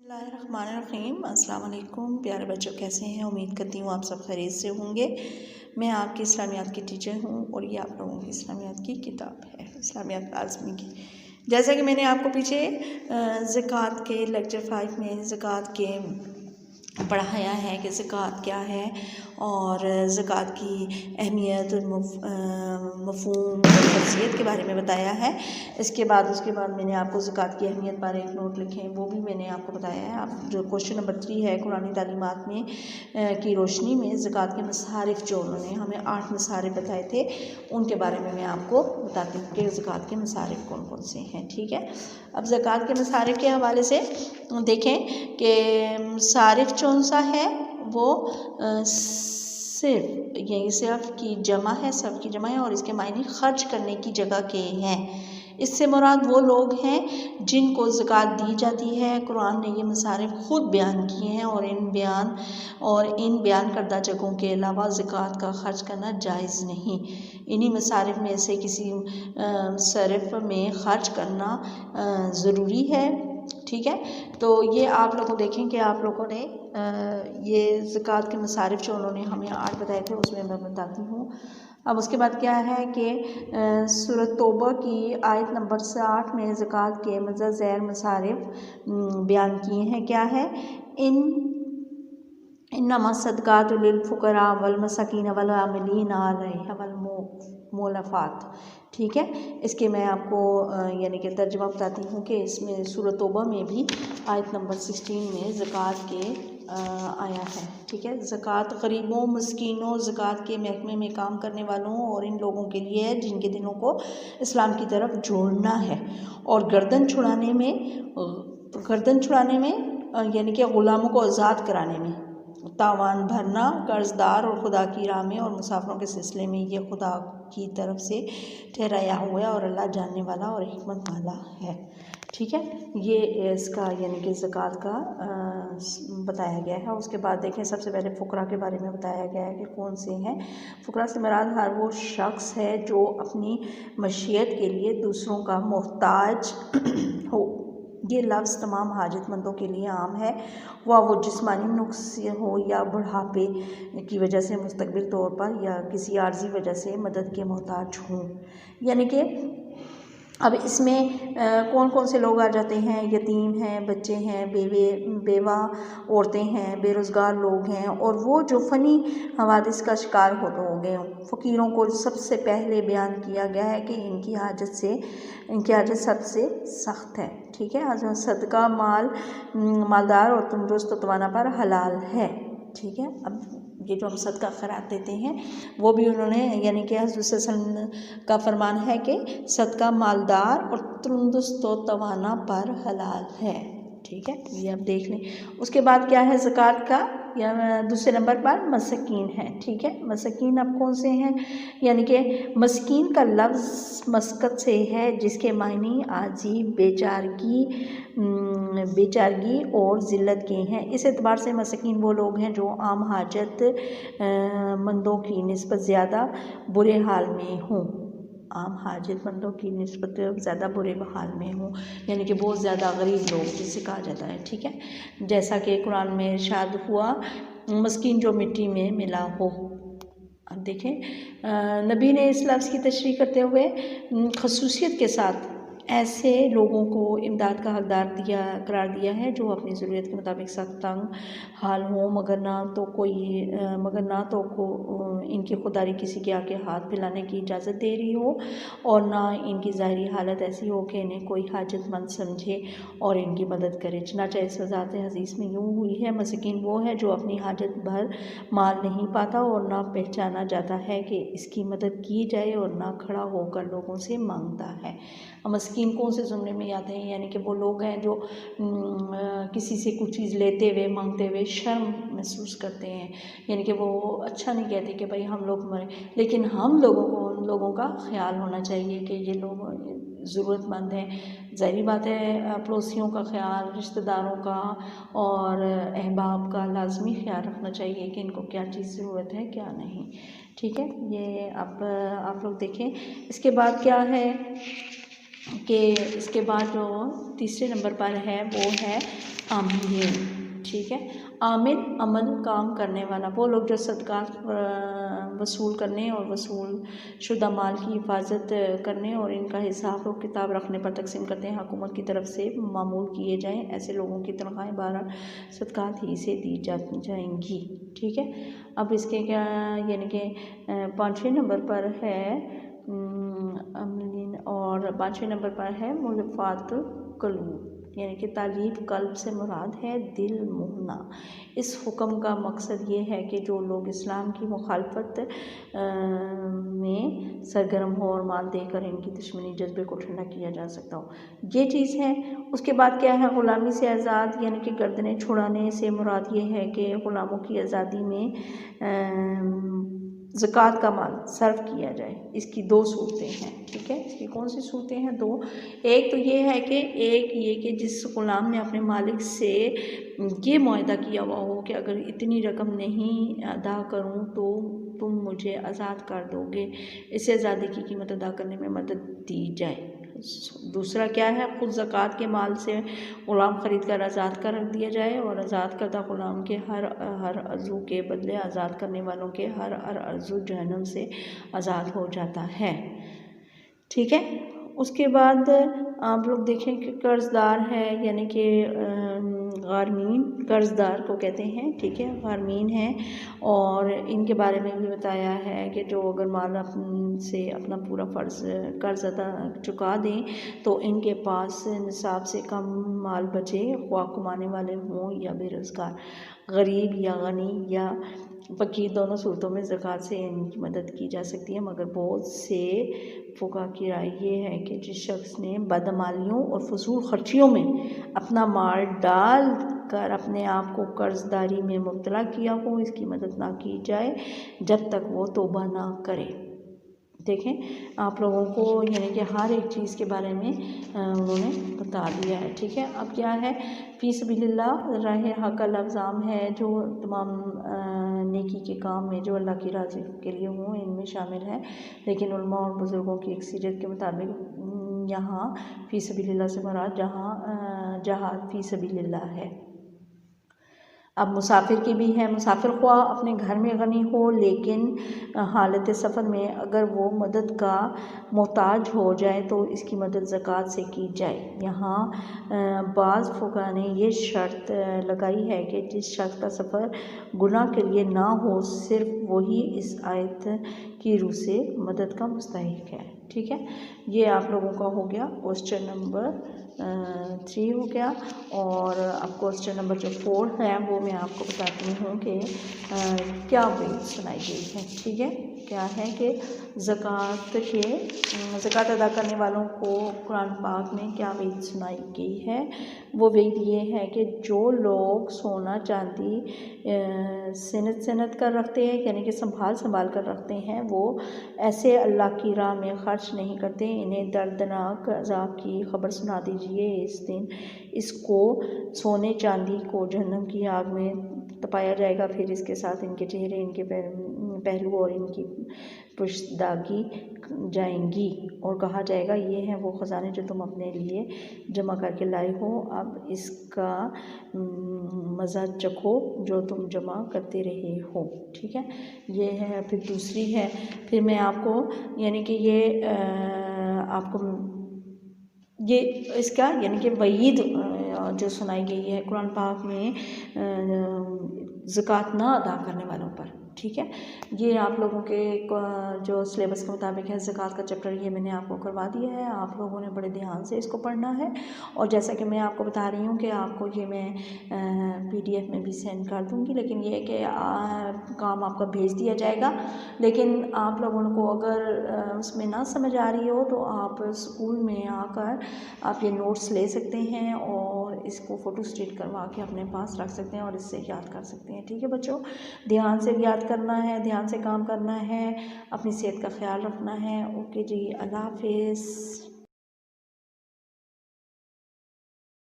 बिस्मिल्लाहिर्रहमानिर्रहीम। अस्सलाम वालेकुम प्यारे बच्चों, कैसे हैं? उम्मीद करती हूँ आप सब खैरियत से होंगे। मैं आपकी इस्लामियात की टीचर हूँ और ये आप लोगों की इस्लामियात की किताब है, इस्लामियात लाज़मी की। जैसा कि मैंने आपको पीछे ज़कात के लेक्चर 5 में ज़कात के पढ़ाया है कि ज़कात क्या है और ज़कात की अहमियत, मफ़हूम और ख़ासियत के बारे में बताया है। उसके बाद मैंने आपको ज़कात की अहमियत पर एक नोट लिखे हैं, वो भी मैंने आपको बताया है। आप जो क्वेश्चन नंबर 3 है कुरानी तालीमात में की रोशनी में ज़कात के मसारिफ़ जो उन्होंने हमें 8 मसारिफ़ बताए थे, उनके बारे में मैं आपको बताती हूँ कि ज़कात के मसारिफ़ कौन कौन से हैं। ठीक है, अब ज़कात के मसारिफ़ के हवाले से देखें कि सारिफ़ कौन सा है, वो सिर्फ यही सिर्फ की जमा है, सर्फ की जमा है और इसके मायने खर्च करने की जगह के हैं। इससे मुराद वो लोग हैं जिनको ज़कात दी जाती है। कुरान ने ये मसारिफ़ ख़ुद बयान किए हैं और इन बयान करदा जगहों के अलावा ज़कात का खर्च करना जायज़ नहीं। इन्हीं मसारिफ़ में से किसी सरफ़ में खर्च करना ज़रूरी है। ठीक है, तो ये आप लोग देखें कि आप लोगों ने ये ज़कात के मसारिफ़ जो उन्होंने हमें 8 बताए थे उसमें मैं बताती हूँ। अब उसके बाद क्या है कि सूरत तौबा की आयत नंबर 60 में ज़कात के ज़ैर मसारिफ़ बयान किए हैं। क्या है? इन्नमा सदक़ातु लिल फ़ुक़रा वल मसाकीन वल आमिलीन अलैहा वल मुअल्लफ़ात। ठीक है, इसके मैं आपको यानी कि तर्जुमा बताती हूँ कि इसमें सूरत तौबा में भी आयत नंबर 16 में ज़कात के आया है। ठीक है, ज़कात गरीबों, मस्कीनों, ज़कात के महकमे में काम करने वालों और इन लोगों के लिए है जिनके दिलों को इस्लाम की तरफ जोड़ना है और गर्दन छुड़ाने में यानी कि ग़ुलामों को आज़ाद कराने में तावान भरना, कर्ज़दार और खुदा की राह में और मुसाफिरों के सिलसिले में ये खुदा की तरफ से ठहराया हुआ है और अल्लाह जानने वाला और हिकमत वाला है। ठीक है, ये इसका यानी कि ज़कात का बताया गया है। उसके बाद देखें, सबसे पहले फ़ुक़रा के बारे में बताया गया है कि कौन से हैं। फ़ुक़रा से मुराद हर वो शख्स है जो अपनी मशीयत के लिए दूसरों का मोहताज हो। ये लफ्ज़ तमाम हाजतमंदों के लिए आम है, वो जिस्मानी नुक्स हो या बुढ़ापे की वजह से मुस्तक़बिल तौर पर या किसी आर्जी वजह से मदद के मोहताज हों। यानी कि अब इसमें कौन कौन से लोग आ जाते हैं? यतीम हैं, बच्चे हैं, बेवा औरतें हैं, बेरोज़गार लोग हैं और वो जो फ़नी हवादिस का शिकार हो गए हों। फ़कीरों को सबसे पहले बयान किया गया है कि इनकी हाजत सबसे सख्त है। ठीक है, सदका मालदार और तंदुरुस्त और तवाना पर हलाल है। ठीक है, अब ये जो हम सदका खैरात देते हैं वो भी उन्होंने यानी कि हज़रत सल्लल्लाहु अलैहि वसल्लम का फरमान है कि सदका मालदार और तंदुरुस्त और तवाना पर हलाल है। ठीक है, ये आप देख लें। उसके बाद क्या है ज़कात का या दूसरे नंबर पर मसकीन है। ठीक है, मसकीन अब कौन से हैं? यानी कि मस्कीन का लफ्ज़ मस्कत से है जिसके मायने आजी, बेचारगी और ज़िल्लत के हैं। इस एतबार से मसकीन वो लोग हैं जो आम हाजत मंदों की निस्बत ज़्यादा बुरे हाल में हों। आम हाजतमंदों की निस्बत ज़्यादा बुरे हाल में हों, यानी कि बहुत ज़्यादा गरीब लोग जिसे कहा जाता है। ठीक है, जैसा कि कुरान में इरशाद हुआ, मस्कीन जो मिट्टी में मिला हो। अब देखें, नबी ने इस लफ्ज़ की तशरीह करते हुए ख़ुसूसियत के साथ ऐसे लोगों को इमदाद का हकदार करार दिया है जो अपनी ज़रूरत के मुताबिक सख्त तंग हाल हों, मगर ना तो इनकी खुदारी किसी के आगे हाथ फैलाने की इजाज़त दे रही हो और ना इनकी ज़ाहिरी हालत ऐसी हो कि इन्हें कोई हाजतमंद समझे और इनकी मदद करे। चनाचे इस वज़ात हदीस में यूँ हुई है, मसकीन वो है जो अपनी हाजत भर माल नहीं पाता और ना पहचाना जाता है कि इसकी मदद की जाए और ना खड़ा होकर लोगों से मांगता है। मस्कीन कौन से ज़ुमरे में आते हैं? यानी कि वो लोग हैं जो किसी से कुछ चीज़ लेते हुए, मांगते हुए शर्म महसूस करते हैं। यानी कि वो अच्छा नहीं कहते कि भाई हम लोग मरें, लेकिन हम लोगों को उन लोगों का ख्याल होना चाहिए कि ये लोग ज़रूरतमंद हैं। ज़ाहिर बात है, पड़ोसियों का ख्याल, रिश्तेदारों का और अहबाब का लाजमी ख्याल रखना चाहिए कि इनको क्या चीज़ ज़रूरत है, क्या नहीं। ठीक है, ये आप लोग देखें। इसके बाद क्या है कि इसके बाद जो तीसरे नंबर पर है वो है आमीन। ठीक है, आमिल अमल काम करने वाला, वो लोग जो सदका वसूल करने और वसूल शुदा माल की हिफाजत करने और इनका हिसाब और किताब रखने पर तकसीम करते हैं, हुकूमत की तरफ से मामूल किए जाएं, ऐसे लोगों की तनख्वाहें 12 सदकात ही से दी जाएंगी। ठीक है, अब इसके क्या यानी कि 5वें नंबर पर है अमलीन और 5वें नंबर पर है मुलफ़ातुल क़ुलूब, यानी कि तालीफ कल्ब से मुराद है दिल मोहना। इस हुक्म का मकसद ये है कि जो लोग इस्लाम की मुखालफत में सरगर्म हो और माल देकर इनकी दुश्मनी जज्बे को ठंडा किया जा सकता हो, ये चीज़ है। उसके बाद क्या है, ग़ुलामी से आज़ाद, यानी कि गर्दनें छुड़ाने से मुराद ये है कि ग़ुलामों की आज़ादी में ज़कात का माल सर्व किया जाए। इसकी 2 सूरतें हैं। ठीक है, इसकी कौन सी सूरतें हैं? 2। एक तो ये है कि जिस ग़ुलाम ने अपने मालिक से ये मुआहदा किया हुआ हो कि अगर इतनी रकम नहीं अदा करूं तो तुम मुझे आज़ाद कर दोगे, इससे आज़ादी की कीमत अदा करने में मदद दी जाए। दूसरा क्या है, ख़ुद ज़कात के माल से ग़ुलाम ख़रीद कर आज़ाद कर दिया जाए और आज़ाद करदा ग़ुलाम के हर अज़ू के बदले आज़ाद करने वालों के हर अज़ू जहन्नम से आज़ाद हो जाता है। ठीक है, उसके बाद आप लोग देखें कि कर्ज़दार है, यानी कि गारमीन कर्ज़दार को कहते हैं। ठीक है, गारमीन है और इनके बारे में भी बताया है कि जो अगर माल से अपना पूरा कर्ज़ अदा चुका दें तो इनके पास निसाब से कम माल बचे, ख्वाह कमाने वाले हों या बेरोज़गार, गरीब या गनी या फ़कीर, दोनों सूरतों में ज़कात से इनकी मदद की जा सकती है। मगर बहुत से फ़ुक़हा की राय ये है कि जिस शख्स ने बदअमालियों और फजूल खर्चियों में अपना माल डाल कर अपने आप को कर्ज़दारी में मुब्तला किया हो, इसकी मदद ना की जाए जब तक वो तौबा ना करे। देखें, आप लोगों को यानी कि हर एक चीज़ के बारे में उन्होंने बता दिया है। ठीक है, अब क्या है, फ़ी सबीलिल्लाह राह हक़ अल-अज़ाम है, जो तमाम नेकी के काम में जो अल्लाह की राज़ी के लिए हों इनमें शामिल है। लेकिन उलमा और बुज़ुर्गों की अक्सरियत के मुताबिक यहाँ फ़ी सबीलिल्लाह से मुराद जहाद फ़ी सबीलिल्लाह है। अब मुसाफिर की भी है, मुसाफिर ख्वाह अपने घर में गनी हो लेकिन हालत सफ़र में अगर वो मदद का मोहताज हो जाए तो इसकी मदद ज़कात से की जाए। यहाँ बाज़ फ़ुक़हा ने ये शर्त लगाई है कि जिस शख्स का सफ़र गुनाह के लिए ना हो सिर्फ़ वही इस आयत की रूह से मदद का मुस्तहिक़ है। ठीक है, ये आप लोगों का हो गया क्वेश्चन नंबर 3 हो गया। और अब क्वेश्चन नंबर जो 4 है वो मैं आपको बताती हूँ कि क्या वैध सुनाई गई है। ठीक है, क्या है कि ज़कात अदा करने वालों को कुरान पाक में क्या वैध सुनाई गई है। वो वैध ये है कि जो लोग सोना चांदी सनत कर रखते हैं, यानी कि संभाल कर रखते हैं, वो ऐसे अल्लाह की राह में खर्च नहीं करते, इन्हें दर्दनाक अज़ाब की खबर सुना दीजिए। इस दिन इसको सोने चांदी को जहन्नम की आग में तपाया जाएगा, फिर इसके साथ इनके चेहरे, इनके पहलू और इनकी पुश्तदागी जाएंगी और कहा जाएगा ये हैं वो ख़जाने जो तुम अपने लिए जमा करके लाए हो, अब इसका मज़ा चखो जो तुम जमा करते रहे हो। ठीक है, ये है। फिर दूसरी है, फिर मैं आपको यानी कि ये आपको ये इसका यानी कि वईद जो सुनाई गई है कुरान पाक में ज़कात ना अदा करने वालों पर। ठीक है, ये आप लोगों के जो सिलेबस के मुताबिक है ज़कात का चैप्टर, ये मैंने आपको करवा दिया है। आप लोगों ने बड़े ध्यान से इसको पढ़ना है और जैसा कि मैं आपको बता रही हूँ कि आपको ये मैं PDF में भी सेंड कर दूँगी, लेकिन ये है कि काम आपका भेज दिया जाएगा। लेकिन आप लोगों को अगर उसमें ना समझ आ रही हो तो आप स्कूल में आकर आप ये नोट्स ले सकते हैं और इसको फ़ोटो स्टेट करवा के अपने पास रख सकते हैं और इससे याद कर सकते हैं। ठीक है बच्चों, ध्यान से याद करना है, ध्यान से काम करना है, अपनी सेहत का ख्याल रखना है। ओके जी, अल्लाह हाफ़िज़।